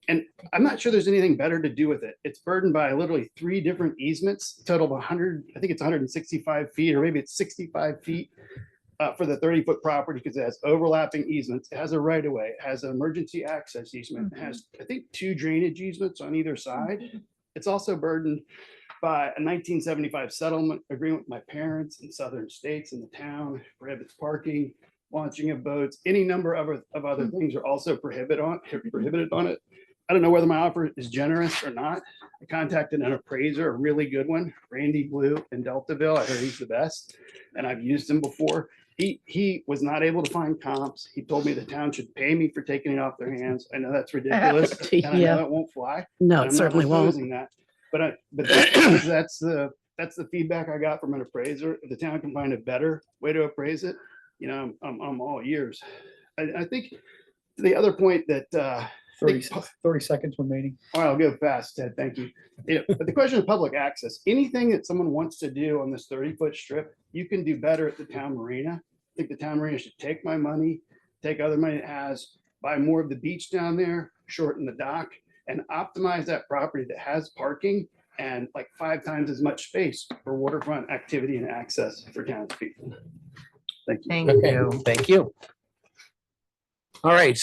S12: And I'm not sure there's anything better to do with it. It's burdened by literally 3 different easements, total of 100, I think it's 165 feet, or maybe it's 65 feet. For the 30-foot property, because it has overlapping easements. It has a right of way. It has an emergency access easement. It has, I think, 2 drainage easements on either side. It's also burdened by a 1975 settlement agreement with my parents in southern states, and the town prohibits parking, launching of boats. Any number of other things are also prohibited on it. I don't know whether my offer is generous or not. I contacted an appraiser, a really good one, Randy Blue in Deltaville. I heard he's the best, and I've used him before. He was not able to find comps. He told me the town should pay me for taking it off their hands. I know that's ridiculous. And I know it won't fly.
S3: No,
S12: and
S3: it
S12: I'm not
S3: certainly won't.
S12: opposing that. But that's the feedback I got from an appraiser. If the town can find a better way to appraise it, I'm all ears. I think the other point that
S5: 30 seconds remaining.
S12: all right, I'll go fast, Ted. Thank you. But the question of public access, anything that someone wants to do on this 30-foot strip, you can do better at the town marina. I think the town marina should take my money, take other money it has, buy more of the beach down there, shorten the dock, and optimize that property that has parking and like 5 times as much space for waterfront activity and access for townspeople. Thank you.
S6: Thank
S1: Okay,
S6: you.
S1: thank you. All right.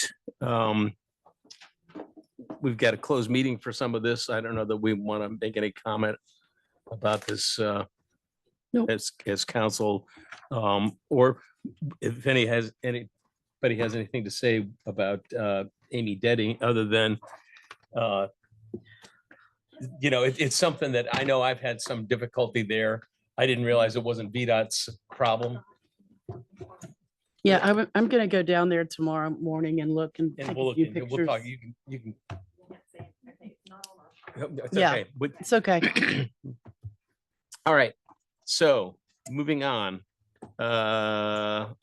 S1: We've got a closed meeting for some of this. I don't know that we want to make any comment about this
S3: Nope.
S1: as council, or if any has any anybody has anything to say about Amy Deddy, other than it's something that I know I've had some difficulty there. I didn't realize it wasn't VDOT's problem.
S3: Yeah, I'm gonna go down there tomorrow morning and look and
S1: And
S3: take
S1: we'll
S3: a
S1: look
S3: few
S1: into it. We'll talk.
S3: pictures.
S1: You can. It's
S3: Yeah.
S1: okay. But
S3: It's okay.
S1: all right. So moving on.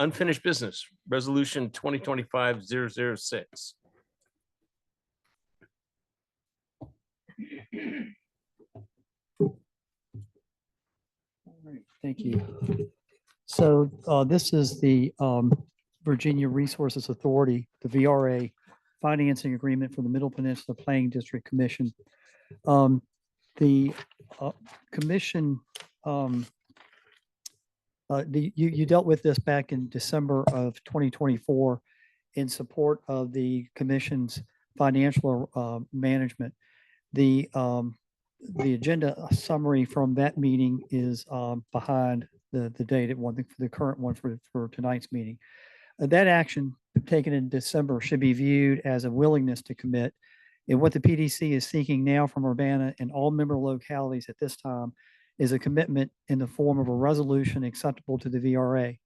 S1: Unfinished business, resolution 2025-006.
S5: All right, thank you. So this is the Virginia Resources Authority, the VRA financing agreement for the Middle Peninsula Planning District Commission. The commission, you dealt with this back in December of 2024 in support of the commission's financial management. The agenda summary from that meeting is behind the dated one, the current one for tonight's meeting. That action taken in December should be viewed as a willingness to commit. And what the PDC is seeking now from Urbanna and all member localities at this time is a commitment in the form of a resolution acceptable to the VRA.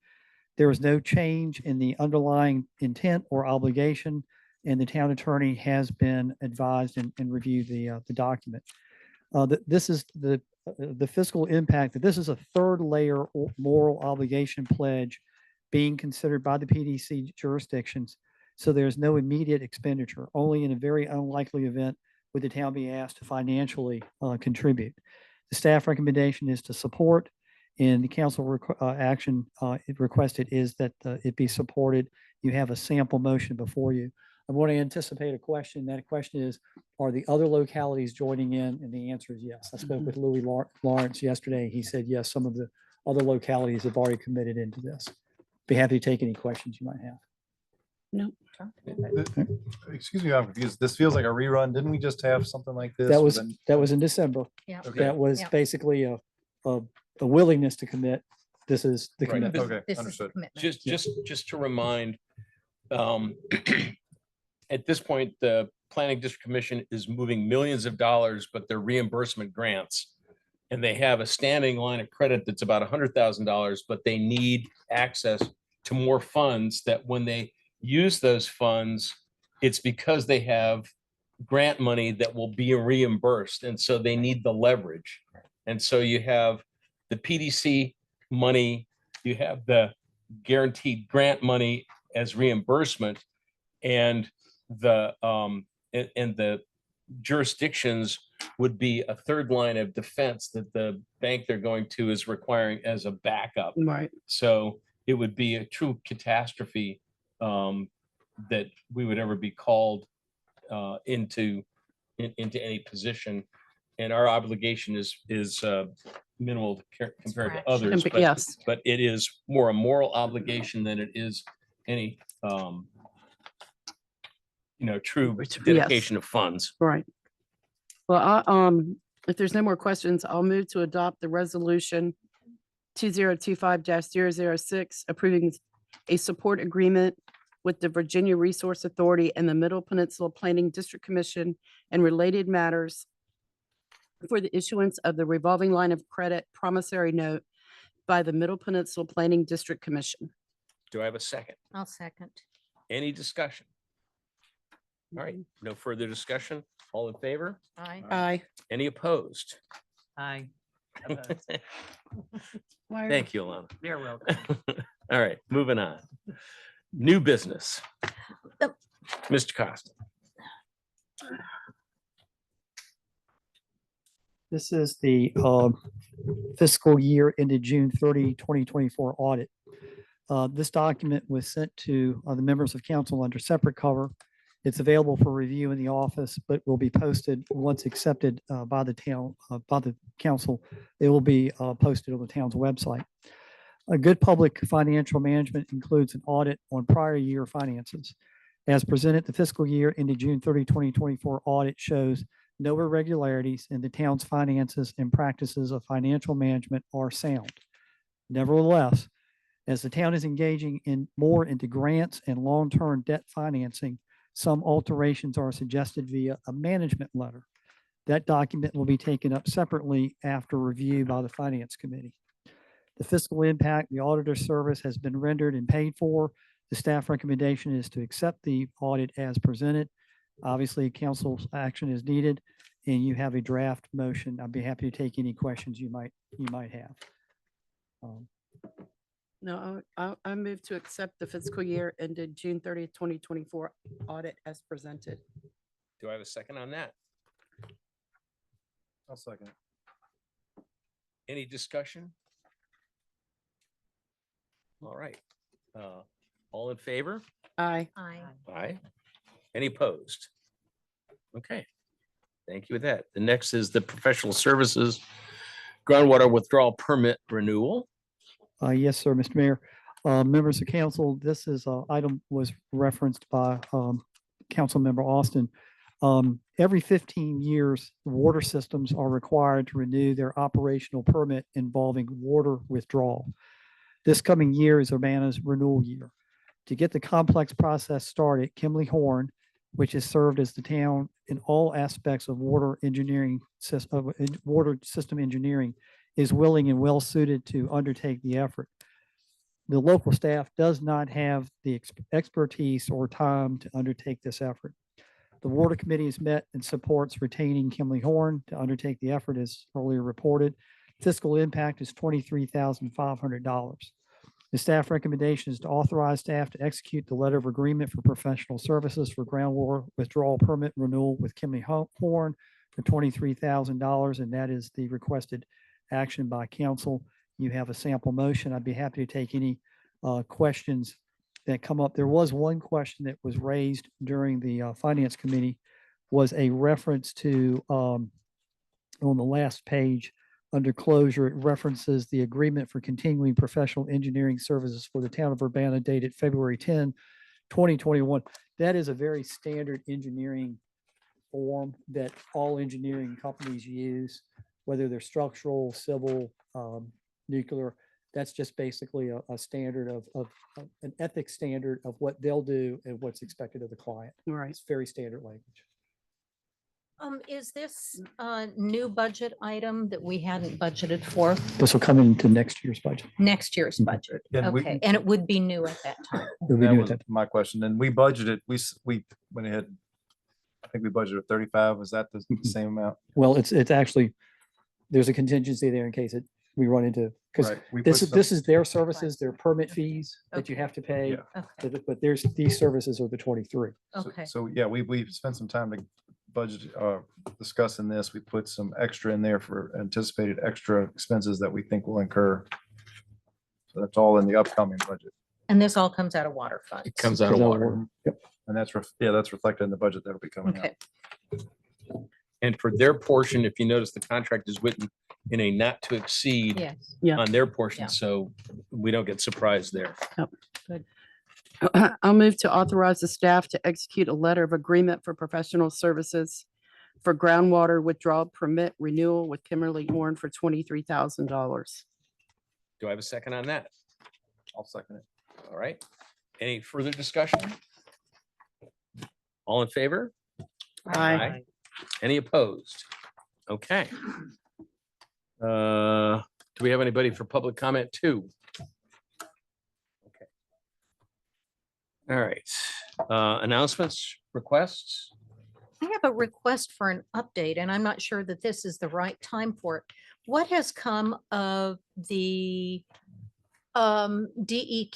S5: There is no change in the underlying intent or obligation, and the town attorney has been advised and reviewed the document. This is the fiscal impact, that this is a third layer moral obligation pledge being considered by the PDC jurisdictions. So there's no immediate expenditure. Only in a very unlikely event would the town be asked to financially contribute. The staff recommendation is to support, and the council action requested is that it be supported. You have a sample motion before you. I want to anticipate a question. That question is, are the other localities joining in? And the answer is yes. I spoke with Louis Lawrence yesterday. He said, yes, some of the other localities have already committed into this. Be happy to take any questions you might have.
S3: No.
S4: Excuse me, I'm confused. This feels like a rerun. Didn't we just have something like this?
S5: That was in December.
S2: Yeah.
S4: Okay.
S5: That was
S2: Yeah.
S5: basically a willingness to commit. This is the
S1: Right.
S5: commitment.
S4: Okay,
S2: This is
S4: understood.
S2: commitment.
S1: Just to remind, at this point, the Planning District Commission is moving millions of dollars, but they're reimbursement grants. And they have a standing line of credit that's about $100,000, but they need access to more funds, that when they use those funds, it's because they have grant money that will be reimbursed. And so they need the leverage. And so you have the PDC money, you have the guaranteed grant money as reimbursement, and the jurisdictions would be a third line of defense that the bank they're going to is requiring as a backup.
S3: Right.
S1: So it would be a true catastrophe that we would ever be called into any position. And our obligation is minimal compared to
S2: Scratch.
S1: others. But,
S3: Yes.
S1: but it is more a moral obligation than it is any true dedication of funds.
S3: Right. Well, if there's no more questions, I'll move to adopt the resolution 2025-006, approving a support agreement with the Virginia Resource Authority and the Middle Peninsula Planning District Commission and related matters for the issuance of the revolving line of credit promissory note by the Middle Peninsula Planning District Commission.
S1: Do I have a second?
S2: I'll second.
S1: Any discussion? All right, no further discussion. All in favor?
S2: Aye.
S3: Aye.
S1: Any opposed?
S6: Aye.
S1: Thank you, Alana.
S6: You're welcome.
S1: All right, moving on. New business.
S2: Yep.
S1: Mr. Costa.
S5: This is the fiscal year ended June 30, 2024 audit. This document was sent to the members of council under separate cover. It's available for review in the office, but will be posted once accepted by the town, by the council. It will be posted on the town's website. A good public financial management includes an audit on prior year finances. As presented, the fiscal year ended June 30, 2024 audit shows no irregularities in the town's finances, and practices of financial management are sound. Nevertheless, As the town is engaging in more into grants and long-term debt financing, some alterations are suggested via a management letter. That document will be taken up separately after review by the Finance Committee. The fiscal impact, the auditor service has been rendered and paid for. The staff recommendation is to accept the audit as presented. Obviously, council's action is needed, and you have a draft motion. I'd be happy to take any questions you might have.
S3: No, I move to accept the fiscal year ended June 30th, 2024 audit as presented.
S1: Do I have a second on that?
S4: I'll second.
S1: Any discussion? All right. All in favor?
S3: Aye.
S2: Aye.
S1: Aye. Any opposed? Okay. Thank you with that. The next is the professional services groundwater withdrawal permit renewal.
S5: Yes, sir, Mr. Mayor. Members of council, this is item was referenced by Councilmember Austin. Every 15 years, water systems are required to renew their operational permit involving water withdrawal. This coming year is Urbanna's renewal year. To get the complex process started, Kimley Horn, which has served as the town in all aspects of water engineering, water system engineering, is willing and well suited to undertake the effort. The local staff does not have the expertise or time to undertake this effort. The water committee has met and supports retaining Kimley Horn to undertake the effort as earlier reported. Fiscal impact is $23,500. The staff recommendation is to authorize staff to execute the letter of agreement for professional services for groundwater withdrawal permit renewal with Kimley Horn for $23,000, and that is the requested action by council. You have a sample motion. I'd be happy to take any questions that come up. There was one question that was raised during the Finance Committee, was a reference to on the last page under closure, it references the agreement for continuing professional engineering services for the town of Urbana dated February 10, 2021. That is a very standard engineering form that all engineering companies use, whether they're structural, civil, nuclear. That's just basically a standard of an ethics standard of what they'll do and what's expected of the client.
S3: Right.
S5: It's very standard language.
S2: Is this a new budget item that we hadn't budgeted for
S5: This will come into next year's budget.
S2: next year's budget?
S4: And we-
S2: Okay, and it would be new at that time.
S5: It'll be
S4: That
S5: new
S4: was
S5: at that-
S4: my question. And we budgeted, we went ahead, I think we budgeted 35. Was that the same amount?
S5: Well, it's actually, there's a contingency there in case we run into, because
S4: Right. We
S5: this
S4: put
S5: is, this is their services, their permit fees that you have to pay.
S4: Yeah.
S2: Okay,
S5: But there's, these services are the 23.
S2: okay.
S4: So yeah, we spent some time to budget, discussing this. We put some extra in there for anticipated extra expenses that we think will incur. So that's all in the upcoming budget.
S2: And this all comes out of water funds?
S1: It comes out of water.
S5: Yep.
S4: And that's, that's reflected in the budget that'll be coming out.
S2: Okay,
S1: And for their portion, if you notice, the contract is written in a not to exceed
S2: yes.
S3: Yeah.
S1: on their portion,
S2: Yeah.
S1: so we don't get surprised there.
S3: I'll move to authorize the staff to execute a letter of agreement for professional services for groundwater withdrawal permit renewal with Kimberly Horn for $23,000.
S1: Do I have a second on that?
S4: I'll second it.
S1: All right. Any further discussion? All in favor?
S3: Aye.
S1: Any opposed? Okay. Do we have anybody for public comment too? Okay. All right. Announcements, requests?
S2: I have a request for an update, and I'm not sure that this is the right time for it. What has come of the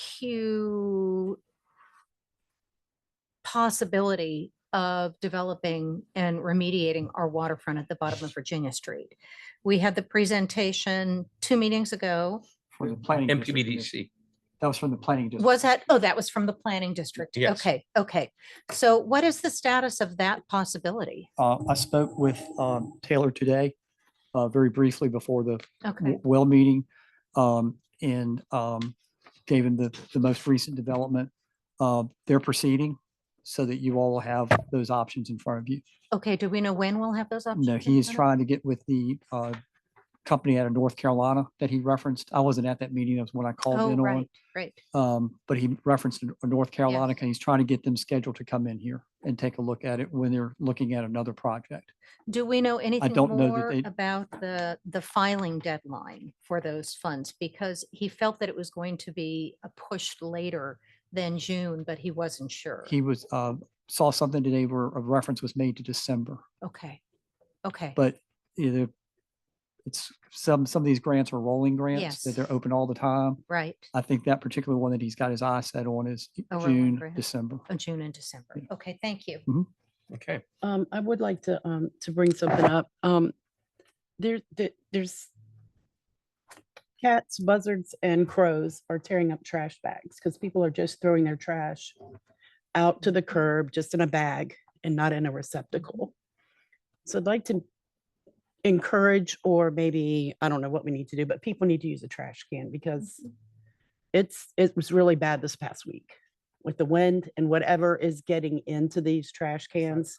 S2: DEQ possibility of developing and remediating our waterfront at the bottom of Virginia Street? We had the presentation 2 meetings ago.
S5: For the planning. district.
S1: MPPDC.
S5: That was from the planning. district.
S2: Was that, oh, that was from the planning district?
S1: Yes.
S2: Okay, okay. So what is the status of that possibility?
S5: I spoke with Taylor today, very briefly before the
S2: Okay,
S5: well meeting, and gave him the most recent development. They're proceeding so that you all will have those options in front of you.
S2: okay. Do we know when we'll have those options?
S5: No,
S2: in
S5: he is
S2: front of-
S5: trying to get with the company out of North Carolina that he referenced. I wasn't at that meeting. That was when I called
S2: Oh,
S5: in
S2: right,
S5: on.
S2: right.
S5: But he referenced North Carolina, and he's trying to get them scheduled to come in here and take a look at it when they're looking at another project.
S2: Do we know anything
S5: don't know that
S2: more
S5: they-
S2: about the filing deadline for those funds? Because he felt that it was going to be pushed later than June, but he wasn't sure.
S5: He was, saw something today where a reference was made to December,
S2: Okay, okay.
S5: but either it's some of these grants are rolling grants that
S2: Yes.
S5: they're open all the time.
S2: Right,
S5: I think that particular one that he's got his eye set on is
S2: A rolling
S5: June,
S2: grant.
S5: December.
S2: June and December.
S5: Yeah.
S2: Okay, thank you.
S1: Okay.
S3: I would like to bring something up. There's cats, buzzards, and crows are tearing up trash bags because people are just throwing their trash out to the curb, just in a bag and not in a receptacle. So I'd like to encourage, or maybe, I don't know what we need to do, but people need to use a trash can because it was really bad this past week with the wind and whatever is getting into these trash cans.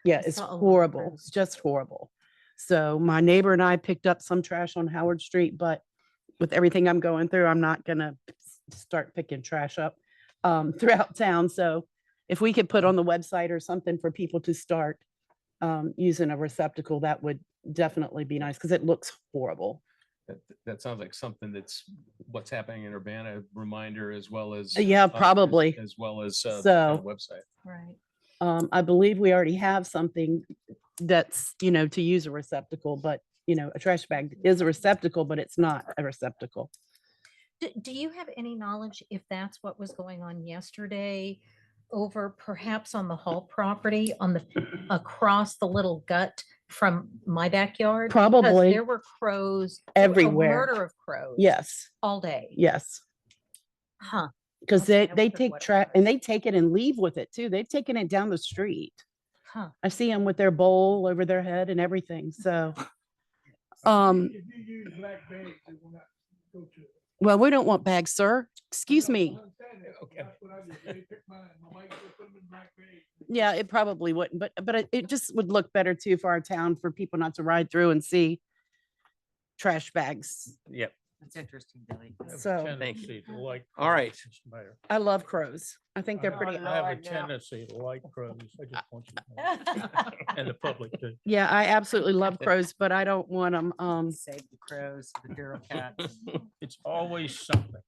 S3: Yeah, it's
S2: saw a lot of
S3: horrible.
S2: crows.
S3: It's just horrible. So my neighbor and I picked up some trash on Howard Street, but with everything I'm going through, I'm not gonna start picking trash up throughout town. So if we could put on the website or something for people to start using a receptacle, that would definitely be nice because it looks horrible.
S1: That sounds like something that's what's happening in Urbana, reminder as well as.
S3: Yeah,
S1: us,
S3: probably.
S1: As well as the
S3: So-
S1: website.
S2: Right.
S3: I believe we already have something that's, to use a receptacle, but, a trash bag is a receptacle, but it's not a receptacle.
S2: Do you have any knowledge if that's what was going on yesterday over perhaps on the Hall property across the little gut from my backyard? Because
S3: Probably.
S2: there were crows.
S3: Everywhere.
S2: A murder of crows.
S3: Yes,
S2: All day.
S3: yes.
S2: Huh.
S3: Because
S2: Okay, I
S3: they
S2: wondered
S3: take
S2: what it
S3: trash and
S2: was.
S3: they take it and leave with it too. They've taken it down the street.
S2: Huh.
S3: I see them with their bowl over their head and everything. So, well, we don't want bags, sir. Excuse me. Yeah, it probably wouldn't, but it just would look better too for our town, for people not to ride through and see trash bags.
S1: Yep.
S6: That's interesting, Billy.
S7: I have a
S3: So-
S7: tendency to like
S1: All right.
S7: crows, Mr. Mayor.
S3: I love crows. I think they're pretty.
S7: I have a tendency to like crows. I just want you to know. And the public too.
S3: Yeah, I absolutely love crows, but I don't want them.
S6: Save the crows, the feral cats.
S7: It's always something,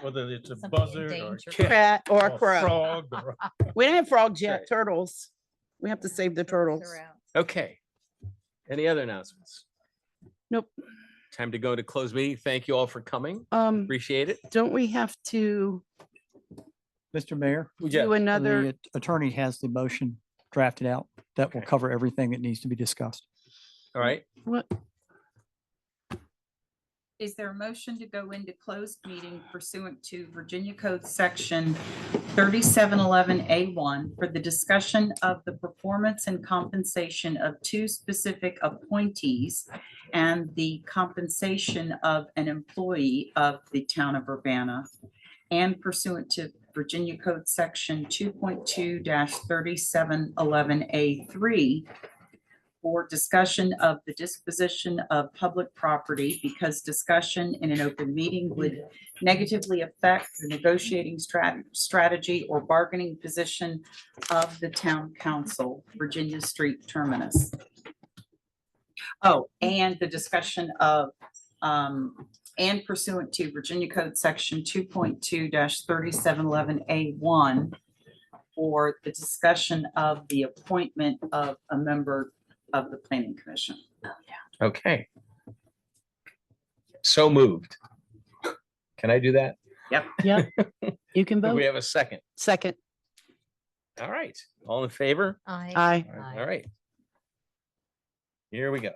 S7: whether it's a
S2: Something
S7: buzzard or a
S2: endangered.
S7: cat
S3: Cat or a
S7: or a
S3: crow.
S7: frog or
S3: We don't have frogs yet,
S1: Right.
S3: turtles. We have to save the turtles.
S2: They're out.
S1: Okay. Any other announcements?
S3: Nope.
S1: Time to go to close meeting. Thank you all for coming.
S3: Um,
S1: Appreciate it.
S3: don't we have to
S5: Mr. Mayor,
S1: Yes.
S3: do another?
S5: the attorney has the motion drafted out that will
S1: Okay.
S5: cover everything that needs to be discussed.
S1: All right.
S3: What?
S13: Is there a motion to go into closed meeting pursuant to Virginia Code Section 3711A1 for the discussion of the performance and compensation of two specific appointees and the compensation of an employee of the town of Urbana, and pursuant to Virginia Code Section 2.2-3711A3 for discussion of the disposition of public property, because discussion in an open meeting would negatively affect the negotiating strategy or bargaining position of the town council, Virginia Street Terminus. Oh, and the discussion of, and pursuant to Virginia Code Section 2.2-3711A1 for the discussion of the appointment of a member of the planning commission.
S1: Okay. So moved. Can I do that?
S3: Yep. You can
S1: Do we
S3: vote.
S1: have a second?
S3: Second.
S1: All right. All in favor?
S3: Aye.
S1: All right. Here we go.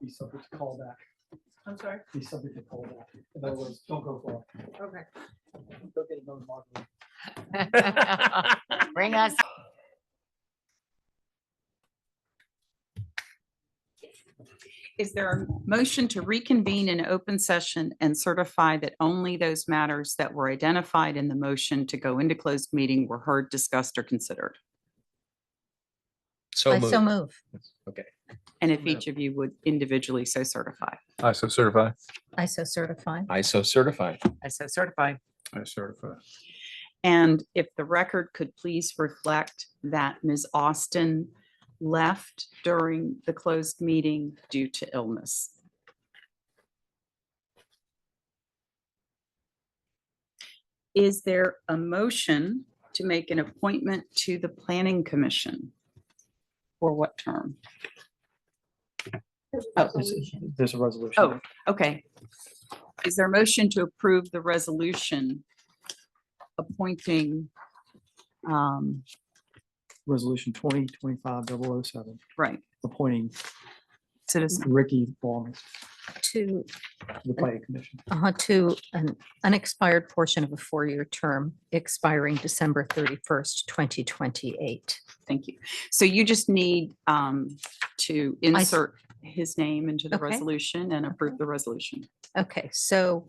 S5: Be subject to call back.
S13: I'm sorry.
S5: Be subject to call back. In other words, don't go far.
S13: Okay.
S5: Go get another margarita.
S6: Bring us
S13: Is there a motion to reconvene in open session and certify that only those matters that were identified in the motion to go into closed meeting were heard, discussed, or considered?
S1: So
S2: I so
S1: moved.
S2: move.
S1: Okay.
S13: And if each of you would individually so certify.
S4: I so certify.
S2: I so certify.
S1: I so certify.
S13: I so certify.
S7: I certify.
S13: And if the record could please reflect that Ms. Austin left during the closed meeting due to illness. Is there a motion to make an appointment to the Planning Commission? For what term? Oh,
S5: There's a resolution.
S13: oh, okay. Is there a motion to approve the resolution appointing,
S5: Resolution 2025-007,
S13: right,
S5: appointing
S13: citizen?
S5: Ricky Long
S2: To,
S5: to the planning commission.
S2: to an unexpired portion of a 4-year term expiring December 31st, 2028.
S13: Thank you. So you just need to insert his name into the
S2: Okay.
S13: resolution and approve the resolution.
S2: Okay, so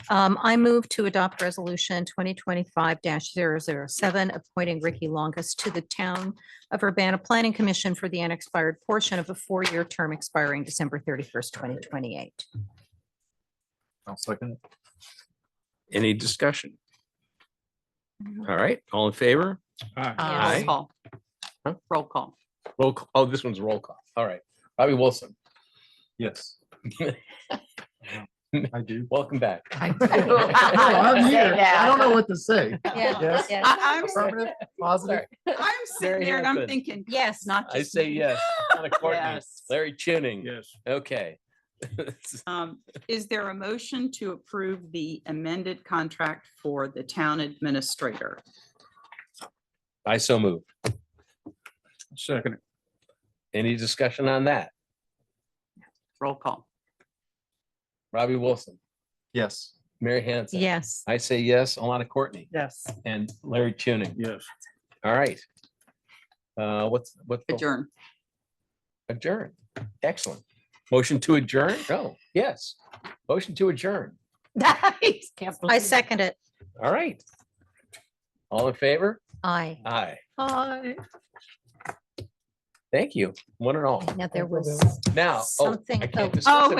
S2: I move to adopt resolution 2025-007, appointing Ricky Longus to the Town of Urbana Planning Commission for the unexpired portion of a 4-year term expiring December 31st, 2028.
S4: I'll second it.
S1: Any discussion? All right, all in favor?
S7: Aye.
S1: Aye.
S13: Roll call.
S1: Huh?
S13: Roll call.
S1: Roll call. Oh, this one's roll call. All right. Robbie Wilson.
S4: Yes. I do.
S1: Welcome back.
S4: I'm here. I don't know what to say.
S2: Yes, yes.
S13: I'm
S4: Affirmative, positive.
S13: sitting
S1: Mary
S13: there and I'm
S1: Hanson.
S13: thinking,
S2: Yes.
S13: not
S1: I
S13: just
S1: say
S13: me.
S1: yes. Donna Courtney.
S13: Yes.
S1: Larry Tuning.
S7: Yes.
S1: Okay.
S13: Is there a motion to approve the amended contract for the town administrator?
S1: I so move.
S7: Second.
S1: Any discussion on that?
S13: Roll call.
S1: Robbie Wilson,
S4: Yes.
S1: Mary Hanson.
S2: Yes.
S1: I say yes. Alana Courtney
S13: Yes.
S1: and Larry Tuning.
S7: Yes.
S1: All right. What's the-
S13: Adjourn.
S1: Adjourn. Excellent. Motion to adjourn? Oh, yes. Motion to adjourn.
S2: I second it.
S1: All right. All in favor?
S2: Aye.
S1: Aye.
S2: Aye.
S1: Thank you. One and all.
S2: Now, there was
S1: Now, oh, I
S2: something.
S1: can't
S2: oh,
S1: discuss it